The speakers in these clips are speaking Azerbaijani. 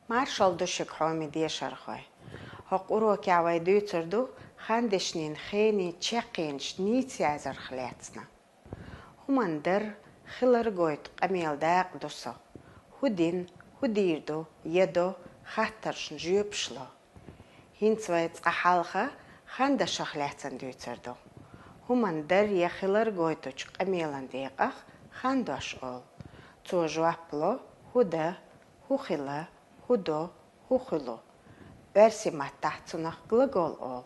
Marshall dushik homi diesharkhoi. Hok uro kiawai duitserdu khandishnin kheni cheqinch nitiazar khliatsna. Humander khilar goit qamialdaq dusa. Hudin, hudirdu, yedo, khattarshn jübschlo. Hinzweits qahalcha khandasha khliatsan duitserdu. Humander ye khilar goituch qamialandiqach khandash ol. Zu juaplo, huda, hukhila, худо, хухило. Верси матахцунах глагол ол.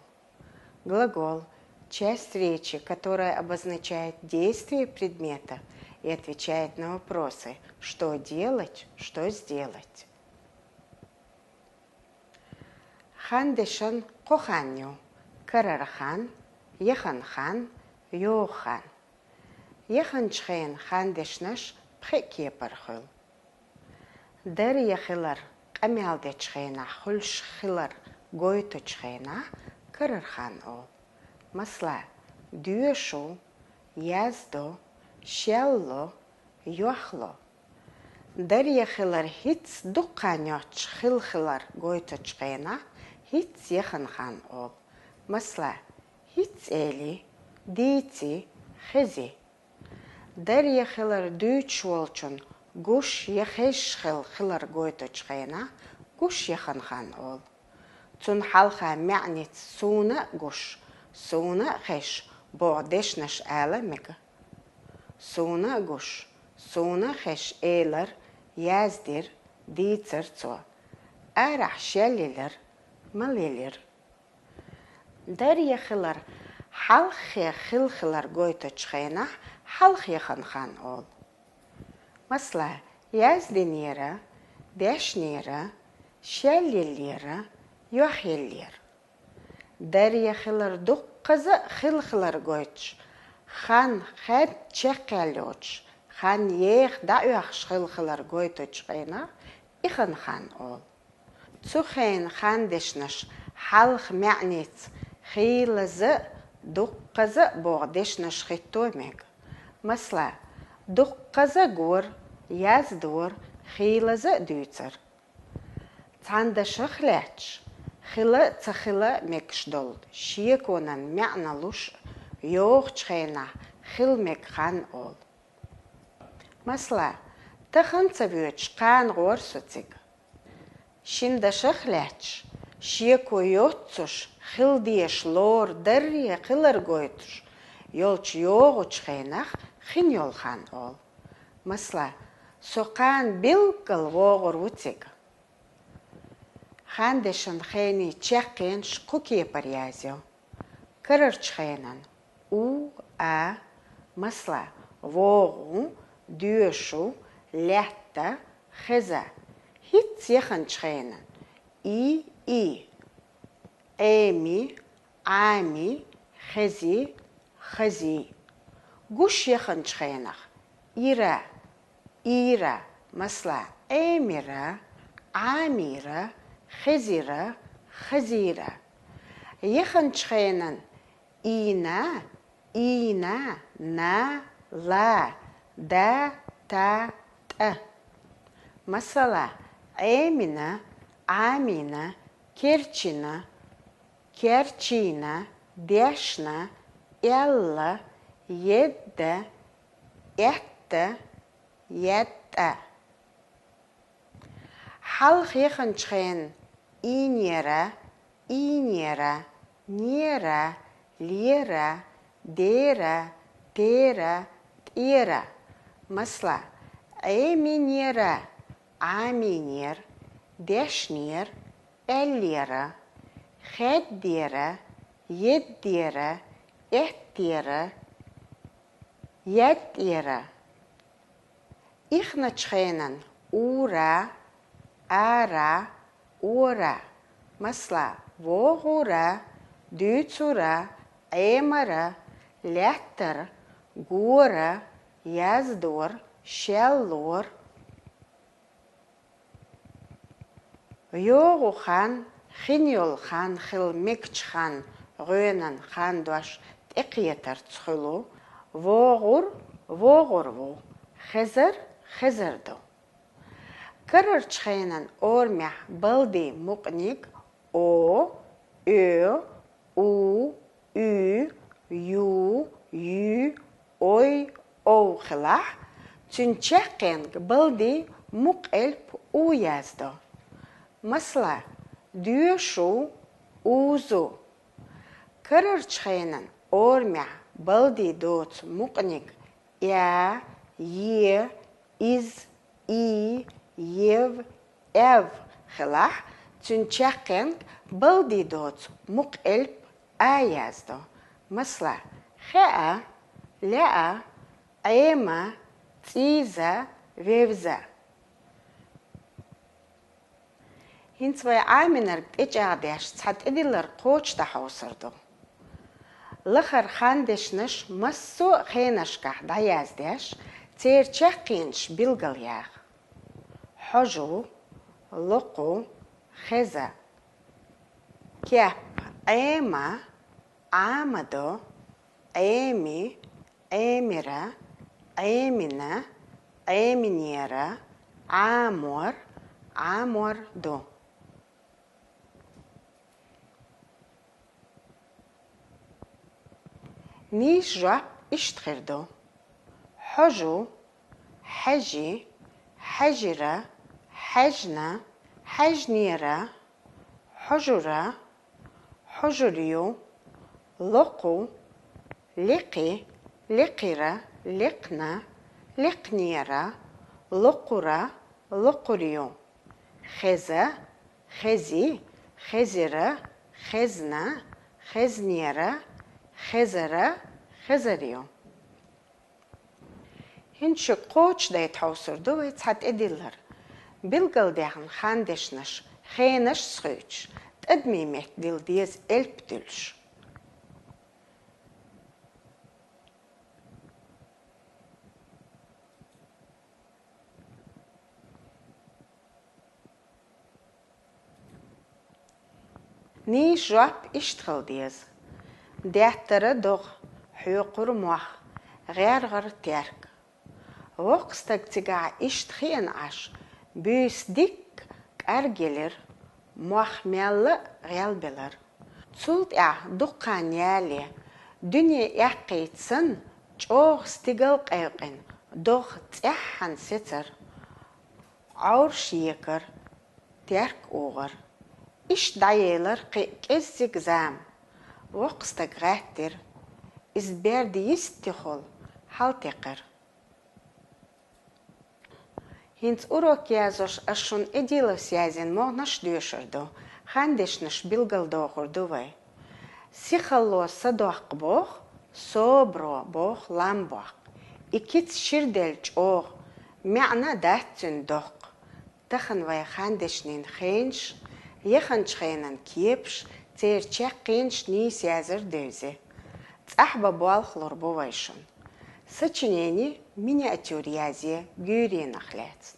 Глагол – часть речи, которая обозначает действие предмета и отвечает на вопросы, что делать, что сделать. Хандешан коханю, карархан, еханхан, йохан. Еханчхен хандешнаш пхекепархыл. Дар ехилар قمیالدچخینا خلش خلر گویتچخینا کررخان ol. Масла düşu, yazdo, şello, yoxlo. Darya xılar hiç duqqanyoç xılxılar goytçxena hiç yaxınxan ol. Масла hiç eli, diti, xizi. Darya xılar düç olçun Gush yehesh khilar goytchkhena gush yakhanhan ol. Tun halkha ma'nit suna gush. Suna khesh bo'deshnash ala mega. Suna gush. Suna khesh eler yazdir ditser tso. Arah shaliler maliler. Darya khilar halkha khilkhilar goytchkhena halkh yakhanhan ol. Масла язденера, бешнера, шеллелера, йохеллер. Дарья хилар дукказа хилхилар гойч. Хан хед чекалоч. Хан ех даюахш хилхилар гойточ гайна. Ихан хан ол. Цухен хандешнаш халх мعنец. Хилаза дукказа богдешнаш хиттомег. Масла دقزا گور یاز دور خیلزا دویتر. تانده شخلچ خیله تخیله مکشدل شیکونن معنالوش یوخ چخینا خیل مکخان اول. مثلا تخن تبیوچ قان غور سوتیگ. شینده شخلچ شیکو یوتسوش خیل دیش لور دری خیلر گویتش یولچ یوغو چخیناخ خين يولخان أول. مثلا سوقان بيلقل غوغر وتيق. خاندشن خيني تشاقين شقوكي بريازيو. كررش خينان. او ا مثلا غوغو دوشو لحتا خزا. هيت يخنش خينان. اي امي عامي خزي خزي. Gush yakhanchkhayanach. Ira, masla, emira, amira, khazira, khazira. Yakhanchkhayanan. Ina, na, la, da, ta, ta. Masala, emina, amina, kerchina, deshna, ella, يد إحت يد حلق يخنشين إنيرا نيرا ليرا ديرا تيرا تيرا مثلا أيمينيرا عامينير دشنير الليرا خديرا يديرا احتيرا يديرا إخنا تشخينن أورا أرا أورا مثلا وغورا دوتورا أمرا لحتر غورا يزدور شلور يوغو خان خينيول خان خيل مكتش خان غينن خان دوش تقيتر تخلو وغور وغور خزر دو Kırırçxaynan ormah baldi muqnik o, ö, u, ü, yu, yü, oy, ov xılah. Tünçəqən baldi muqelp u yazdı. Mesela düşü, uzu. Kırırçxaynan ormah baldi doç muqnik ya, ye, iz, i, yev, ev xılah. Tünçəqən baldi doç muqelp a yazdı. Mesela xəə, ləə, əymə, циза, вевза. Hintvoy aminar ecağdaş çat edilir qoçda hausırdı. Lıxır xandışnış massu xeynaşqah da yazdaş çerçəqinç bilgal yağ. Hoju, luqu, xeza. Kep, ayma, amado, aymi, aymira, aymina, ayminiyara, amor, amordu. Nijra iştxirdu. Hoju, haji, hajira, hajna, hajnira, hujura, hujuriyu, luqu, liqi, liqira, liqna, liqnira, luqura, luquriyu. Xeza, xezi, xezira, xezna, xeznira, xezara, xezariyu. Hinçi qoç da ethausırdı ve çat edilir. Bilgal dağın xandeşnaş, xeynaş sıxıç, tadmimek dil diyez elp dülş. Ni jop iştxil diyez. Dəhtarı doğ, hüqur muaq, gərgər terk. Voqstag tiga iştxiyen aş, büyüsdik qar gelir, muaqmelli gəlbelir. Çult duqqan yali, dünya yaqiytsin, çoğ stigal qayqin, doğ təhhan setir. Aur şiyekir, terk uğur. İş dayılar qezik zam. Voqstag gəttir, izberdi yistixol, halteqir. Hint urok yazış aşun edilo siyazin moğnaş düşürdü, xandeşnaş bilgal doğurdu vay. Sixallo sadoq boğ, sobro boğ lam boğ. İkit şirdel çoğ, mə'na dəhtin doq. Taxın vay xandeşnin xeynş, yaxınç xeynan kiyepş, çerçəqinç nis yazır dövzi. Цахба буалхлор бувайшун. Сочинение миниатюрязия гюрия нахляц.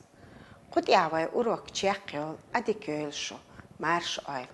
Кут явай урок чекел адикюлшу марш ойл.